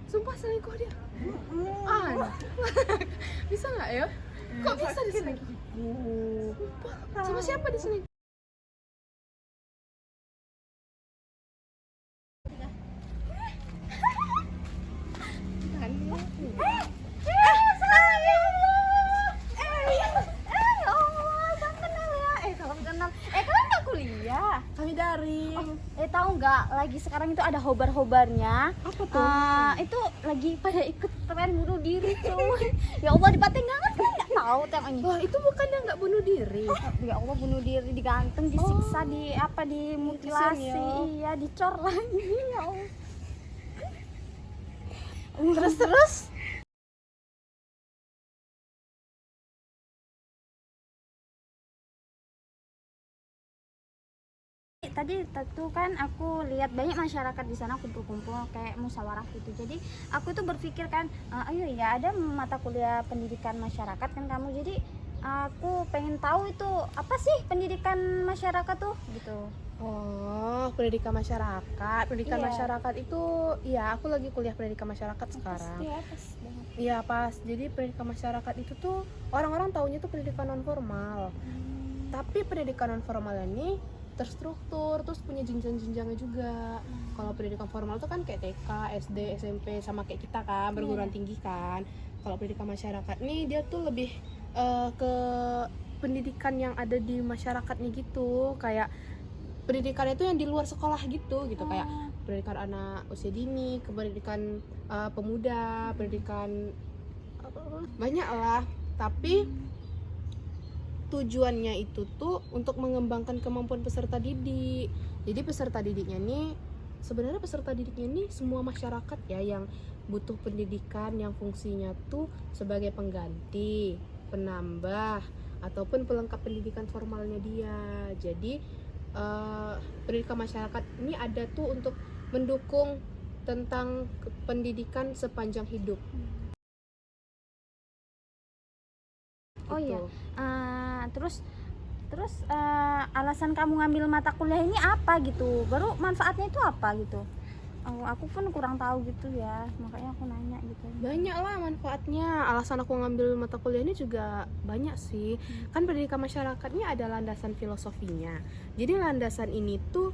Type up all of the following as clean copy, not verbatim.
Sumpah selingkuh dia. Ah, bisa nggak ya? Kok bisa diselingkuh? Sumpah. Sama siapa diselingkuh? Kalian nggak kuliah? Kami daring. Tahu nggak? Lagi sekarang itu ada hobar-hobarnya. Apa tuh? Itu lagi pada ikut tren bunuh diri cuy. Ya Allah, di Patengangan kan nggak tahu temanya. Wah, itu bukannya nggak bunuh diri? Ya Allah, bunuh diri, digantung, disiksa, dimutilasi, kasihan iya, dicor lagi. Ya Allah. Terus? Tadi tuh kan aku lihat banyak masyarakat di sana kumpul-kumpul kayak musyawarah gitu. Jadi aku tuh berpikir kan, ayo ya ada mata kuliah pendidikan masyarakat kan kamu. Jadi aku pengen tahu itu apa sih pendidikan masyarakat tuh gitu. Oh, pendidikan masyarakat. Pendidikan Iya. masyarakat itu, iya aku lagi kuliah pendidikan masyarakat sekarang. Iya, pas banget. Iya pas. Jadi pendidikan masyarakat itu tuh orang-orang taunya tuh pendidikan non formal. Tapi pendidikan non formal ini terstruktur, terus punya jenjang-jenjangnya juga. Kalau pendidikan formal tuh kan kayak TK, SD, SMP, sama kayak kita kan, perguruan tinggi kan. Kalau pendidikan masyarakat nih dia tuh lebih ke pendidikan yang ada di masyarakatnya gitu, kayak pendidikan itu yang di luar sekolah gitu kayak pendidikan anak usia dini, pendidikan pemuda, pendidikan banyak lah. Tapi tujuannya itu tuh untuk mengembangkan kemampuan peserta didik. Jadi peserta didiknya nih sebenarnya semua masyarakat ya yang butuh pendidikan yang fungsinya tuh sebagai pengganti, penambah ataupun pelengkap pendidikan formalnya dia. Jadi pendidikan masyarakat ini ada tuh untuk mendukung tentang pendidikan sepanjang hidup. Oh gitu. iya. Terus alasan kamu ngambil mata kuliah ini apa gitu? Baru manfaatnya itu apa gitu? Aku pun kurang tahu gitu ya, makanya aku nanya gitu. Banyak lah manfaatnya. Alasan aku ngambil mata kuliah ini juga banyak sih. Kan pendidikan masyarakat ini ada landasan filosofinya. Jadi landasan ini tuh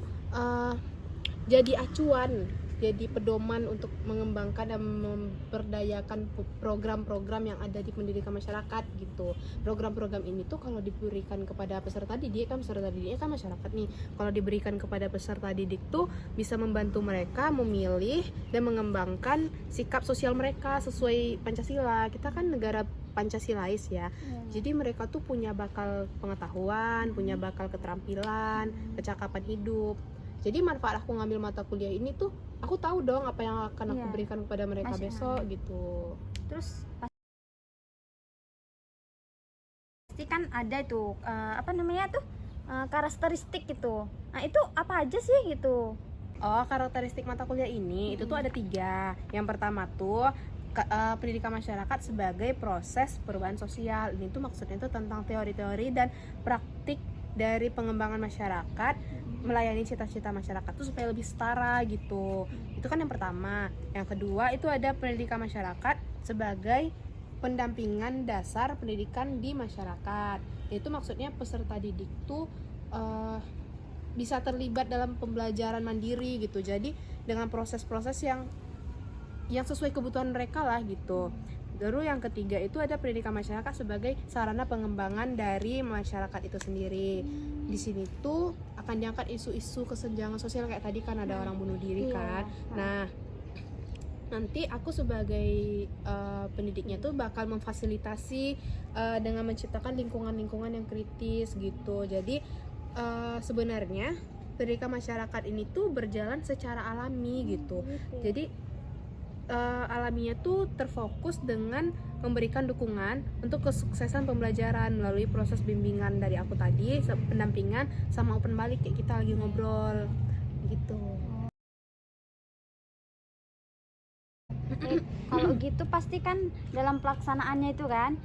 jadi acuan, jadi pedoman untuk mengembangkan dan memperdayakan program-program yang ada di pendidikan masyarakat gitu. Program-program ini tuh kalau diberikan kepada peserta didik kan masyarakat nih. Kalau diberikan kepada peserta didik tuh bisa membantu mereka memilih dan mengembangkan sikap sosial mereka sesuai Pancasila. Kita kan negara Pancasilais ya. Jadi mereka tuh punya bakal pengetahuan, punya bakal keterampilan, kecakapan hidup. Jadi manfaat aku ngambil mata kuliah ini tuh aku tahu dong apa yang akan aku berikan kepada mereka besok gitu. Terus pasti kan ada tuh karakteristik gitu. Nah itu apa aja sih gitu? Oh, karakteristik mata kuliah ini itu tuh ada 3. Yang pertama tuh pendidikan masyarakat sebagai proses perubahan sosial. Ini tuh maksudnya tuh tentang teori-teori dan praktik dari pengembangan masyarakat melayani cita-cita masyarakat tuh supaya lebih setara gitu. Itu kan yang pertama. Yang kedua itu ada pendidikan masyarakat sebagai pendampingan dasar pendidikan di masyarakat. Itu maksudnya peserta didik tuh bisa terlibat dalam pembelajaran mandiri gitu. Jadi dengan proses-proses yang sesuai kebutuhan mereka lah gitu. Lalu yang ketiga itu ada pendidikan masyarakat sebagai sarana pengembangan dari masyarakat itu sendiri. Di sini tuh akan diangkat isu-isu kesenjangan sosial kayak tadi kan ada orang bunuh diri kan. Nah, nanti aku sebagai pendidiknya tuh bakal memfasilitasi dengan menciptakan lingkungan-lingkungan yang kritis gitu. Jadi sebenarnya pendidikan masyarakat ini tuh berjalan secara alami gitu. Jadi alaminya tuh terfokus dengan memberikan dukungan untuk kesuksesan pembelajaran melalui proses bimbingan dari aku tadi, pendampingan sama open balik kayak kita lagi ngobrol gitu. Kalau gitu pasti kan dalam pelaksanaannya itu kan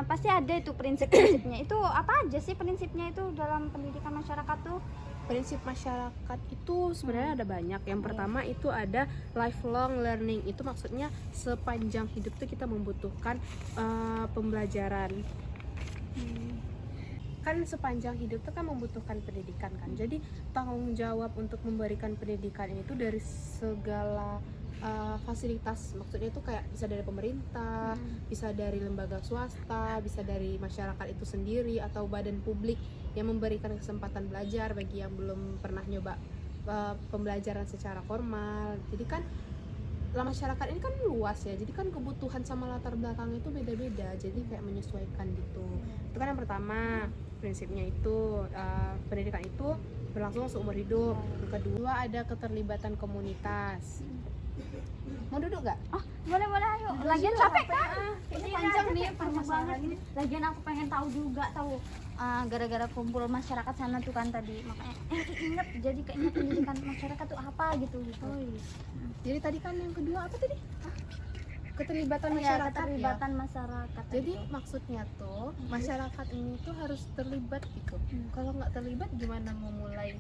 pasti ada itu prinsip-prinsipnya. Itu apa aja sih prinsipnya itu dalam pendidikan masyarakat tuh? Prinsip masyarakat itu sebenarnya ada banyak. Yang pertama itu ada lifelong learning. Itu maksudnya sepanjang hidup tuh kita membutuhkan pembelajaran. Kan sepanjang hidup tuh kan membutuhkan pendidikan kan. Jadi tanggung jawab untuk memberikan pendidikan itu dari segala fasilitas. Maksudnya itu kayak bisa dari pemerintah, bisa dari lembaga swasta, bisa dari masyarakat itu sendiri atau badan publik yang memberikan kesempatan belajar bagi yang belum pernah nyoba pembelajaran secara formal. Jadi kan masyarakat ini kan luas ya, jadi kan kebutuhan sama latar belakang itu beda-beda, jadi kayak menyesuaikan gitu. Itu kan yang pertama, prinsipnya itu pendidikan itu berlangsung seumur hidup. Yang kedua ada keterlibatan komunitas. Mau duduk gak? Oh, boleh ayo. Lagian juga, capek capek, kan? kayaknya Iya, panjang nih panjang permasalahan banget. ini. Lagian aku pengen tahu juga gara-gara kumpul masyarakat sana tuh kan tadi, makanya inget jadi keinget pendidikan masyarakat tuh apa gitu. Jadi tadi kan yang kedua apa tadi? Keterlibatan Iya, masyarakat keterlibatan ya. masyarakat. Jadi tadi tuh. maksudnya tuh masyarakat ini tuh harus terlibat gitu. Kalau nggak terlibat gimana mau mulai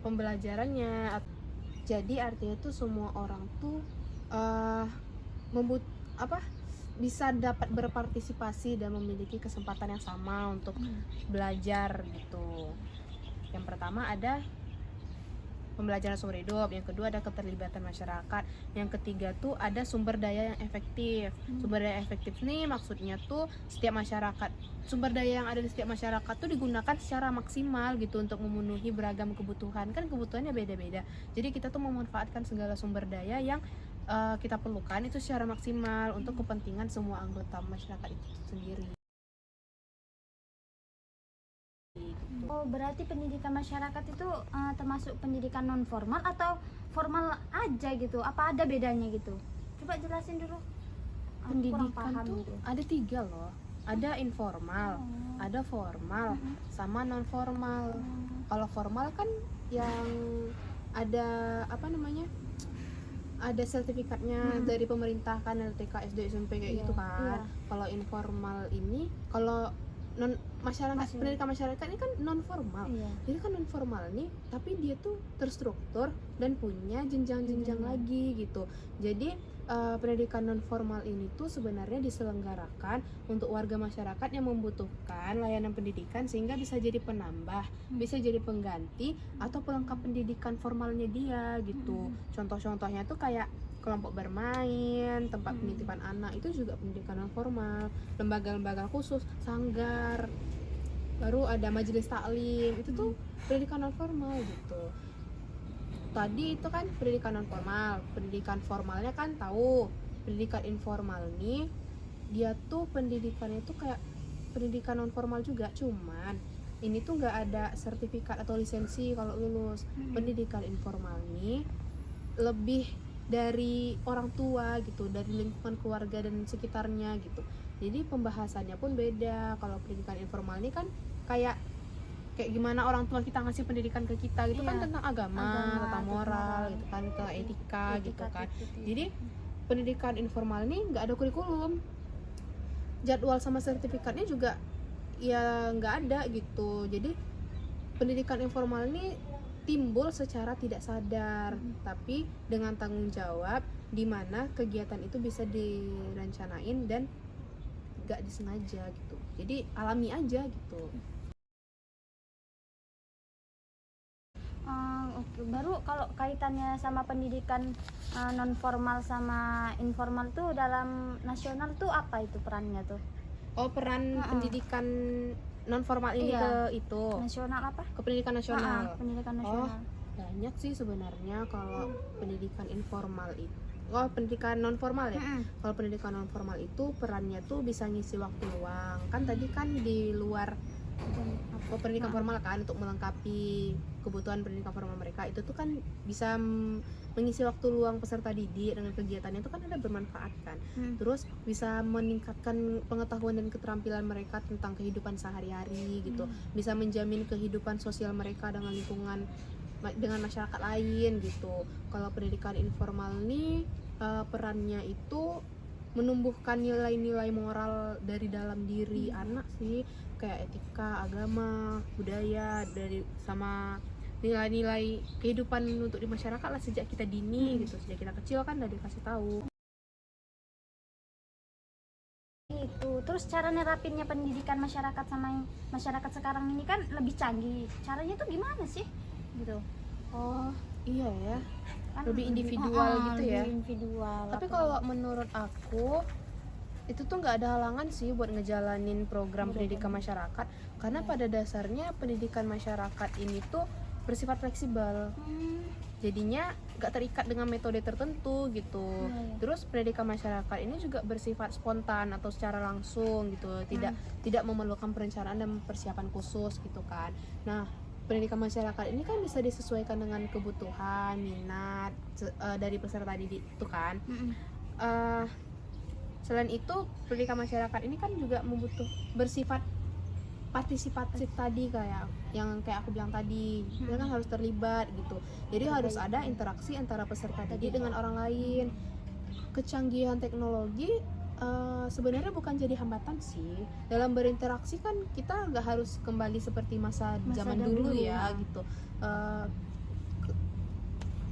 pembelajarannya? Jadi artinya tuh semua orang tuh bisa dapat berpartisipasi dan memiliki kesempatan yang sama untuk belajar gitu. Yang pertama ada pembelajaran seumur hidup, yang kedua ada keterlibatan masyarakat, yang ketiga tuh ada sumber daya yang efektif. Sumber daya efektif nih maksudnya tuh setiap masyarakat, sumber daya yang ada di setiap masyarakat tuh digunakan secara maksimal gitu untuk memenuhi beragam kebutuhan. Kan kebutuhannya beda-beda, jadi kita tuh memanfaatkan segala sumber daya yang kita perlukan itu secara maksimal untuk kepentingan semua anggota masyarakat itu sendiri. Oh, berarti pendidikan masyarakat itu termasuk pendidikan non formal atau formal aja gitu? Apa ada bedanya gitu? Coba jelasin dulu. Aku kurang Pendidikan paham tuh gitu. ada 3 loh, ada informal, ada formal, sama non formal. Kalau formal kan yang ada ada sertifikatnya dari pemerintah kan, LTK, SD, SMP kayak gitu kan. Kalau informal ini, kalau non masyarakat, pendidikan masyarakat ini kan non formal. Jadi kan non formal nih, tapi dia tuh terstruktur dan punya jenjang-jenjang lagi gitu. Jadi pendidikan non formal ini tuh sebenarnya diselenggarakan untuk warga masyarakat yang membutuhkan layanan pendidikan sehingga bisa jadi penambah, bisa jadi pengganti atau pelengkap pendidikan formalnya dia gitu. Contoh-contohnya tuh kayak kelompok bermain, tempat penitipan anak, itu juga pendidikan non formal. Lembaga-lembaga khusus, sanggar, baru ada majelis taklim, itu tuh pendidikan non formal gitu. Tadi itu kan pendidikan non formal. Pendidikan formalnya kan tahu. Pendidikan informal nih dia tuh pendidikannya tuh kayak pendidikan non formal juga, cuman ini tuh nggak ada sertifikat atau lisensi kalau lulus. Pendidikan informal nih lebih dari orang tua gitu, dari lingkungan keluarga dan sekitarnya gitu. Jadi pembahasannya pun beda. Kalau pendidikan informal ini kan kayak gimana orang tua kita ngasih pendidikan ke kita gitu kan, tentang agama, tentang moral gitu kan, tentang etika gitu kan. Jadi pendidikan informal ini nggak ada kurikulum, jadwal sama sertifikatnya juga ya nggak ada gitu. Jadi pendidikan informal ini timbul secara tidak sadar, tapi dengan tanggung jawab, di mana kegiatan itu bisa direncanain dan nggak disengaja gitu. Jadi alami aja gitu. Oke. Baru kalau kaitannya sama pendidikan non formal sama informal tuh dalam nasional tuh apa itu perannya tuh? Oh, peran pendidikan non formal ini ke itu Nasional apa? ke pendidikan nasional. Pendidikan nasional. Banyak sih sebenarnya kalau pendidikan informal itu. Oh, pendidikan non formal ya. Kalau pendidikan non formal itu perannya tuh bisa ngisi waktu luang. Kan tadi kan di luar pendidikan formal kan, untuk melengkapi kebutuhan pendidikan formal mereka itu tuh kan bisa mengisi waktu luang peserta didik dengan kegiatannya itu kan ada bermanfaat kan. Terus bisa meningkatkan pengetahuan dan keterampilan mereka tentang kehidupan sehari-hari gitu. Bisa menjamin kehidupan sosial mereka dengan lingkungan, dengan masyarakat lain gitu. Kalau pendidikan informal nih perannya itu menumbuhkan nilai-nilai moral dari dalam diri anak sih, kayak etika, agama, budaya, dari sama nilai-nilai kehidupan untuk di masyarakat lah sejak kita dini gitu, sejak kita kecil kan udah dikasih tahu. Itu terus cara nerapinnya pendidikan masyarakat sama yang masyarakat sekarang ini kan lebih canggih, caranya tuh gimana sih gitu? Oh iya ya, Kan lebih individual gitu ya. lebih individual. Tapi apa- kalau menurut aku itu tuh nggak ada halangan sih buat ngejalanin program pendidikan masyarakat, karena pada dasarnya pendidikan masyarakat ini tuh bersifat fleksibel. Jadinya nggak terikat dengan metode tertentu gitu. Iya. Terus pendidikan masyarakat ini juga bersifat spontan atau secara langsung gitu, tidak memerlukan perencanaan dan persiapan khusus gitu kan. Nah, pendidikan masyarakat ini kan bisa disesuaikan dengan kebutuhan, minat dari peserta didik itu kan. Selain itu, pendidikan masyarakat ini kan juga bersifat partisipatif tadi, kayak yang kayak aku bilang tadi, dia kan harus terlibat gitu. Jadi harus ada interaksi antara peserta didik dengan orang lain. Kecanggihan teknologi sebenarnya bukan jadi hambatan sih. Dalam berinteraksi kan kita nggak harus kembali seperti masa zaman dulu ya gitu.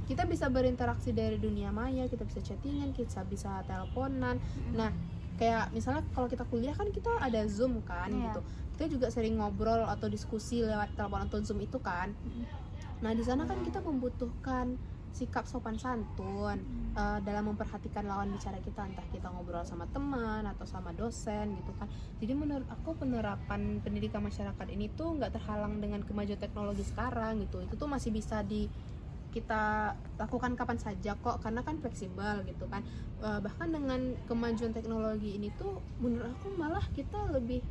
Kita bisa berinteraksi dari dunia maya, kita bisa chattingan, kita bisa teleponan. Nah, kayak misalnya kalau kita kuliah kan kita ada Zoom kan gitu. Kita juga sering ngobrol atau diskusi lewat telepon atau Zoom itu kan. Nah, di sana kan kita membutuhkan sikap sopan santun dalam memperhatikan lawan bicara kita, entah kita ngobrol sama teman atau sama dosen gitu kan. Jadi menurut aku penerapan pendidikan masyarakat ini tuh nggak terhalang dengan kemajuan teknologi sekarang gitu. Itu tuh masih bisa kita lakukan kapan saja kok, karena kan fleksibel gitu kan. Bahkan dengan kemajuan teknologi ini tuh menurut aku malah kita lebih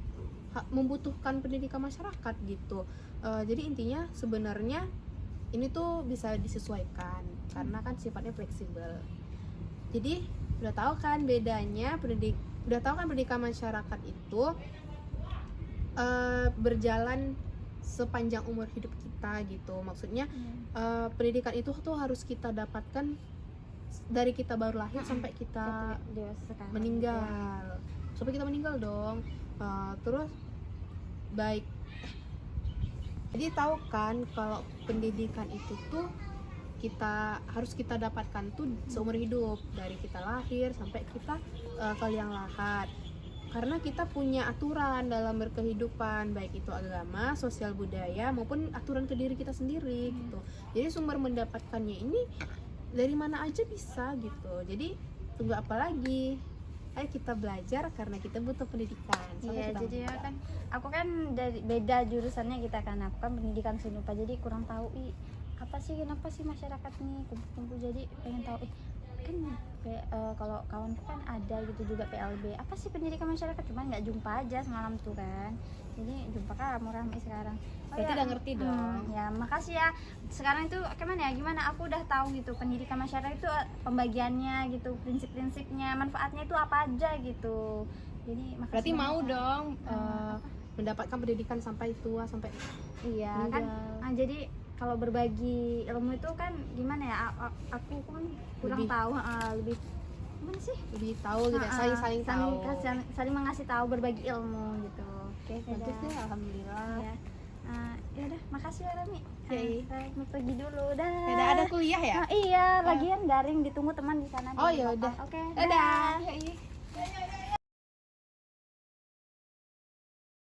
membutuhkan pendidikan masyarakat gitu. Jadi intinya sebenarnya ini tuh bisa disesuaikan karena kan sifatnya fleksibel. Jadi udah tahu kan pendidikan masyarakat itu berjalan sepanjang umur hidup kita gitu. Maksudnya pendidikan itu tuh harus kita dapatkan dari kita baru lahir sampai kita meninggal. Sampai kita meninggal dong. Terus baik. Jadi tahu kan kalau pendidikan itu tuh harus kita dapatkan tuh seumur hidup, dari kita lahir sampai kita ke liang lahat. Karena kita punya aturan dalam berkehidupan, baik itu agama, sosial budaya maupun aturan ke diri kita sendiri gitu. Jadi sumber mendapatkannya ini dari mana aja bisa gitu. Jadi tunggu apa lagi? Ayo kita belajar karena kita butuh pendidikan. Iya, jadi ya kan aku kan dari beda jurusannya kita kan, aku kan pendidikan seni rupa, jadi kurang tahu kenapa sih masyarakat nih kumpul-kumpul, jadi pengen tahu kan kalau kawanku kan ada gitu juga PLB, apa sih pendidikan masyarakat, cuman nggak jumpa aja semalam tuh kan, jadi jumpa kamu ramai sekarang. Berarti udah ngerti dong. Ya makasih ya, sekarang itu gimana aku udah tahu gitu pendidikan masyarakat itu pembagiannya gitu, prinsip-prinsipnya, manfaatnya itu apa aja gitu. Jadi makasih. Berarti mau dong mendapatkan pendidikan sampai tua, sampai iya kan. Jadi kalau berbagi ilmu itu kan gimana ya, aku kan kurang tahu, lebih gimana sih, lebih tahu gitu, saling tahu, saling mengasih tahu, berbagi ilmu gitu. Oke, bagus deh, alhamdulillah. Ya udah, makasih ya Rami. Saya mau pergi dulu, dah. Udah ada kuliah ya? Iya, lagian daring, ditunggu teman di sana. Oh ya udah. Oke, dadah.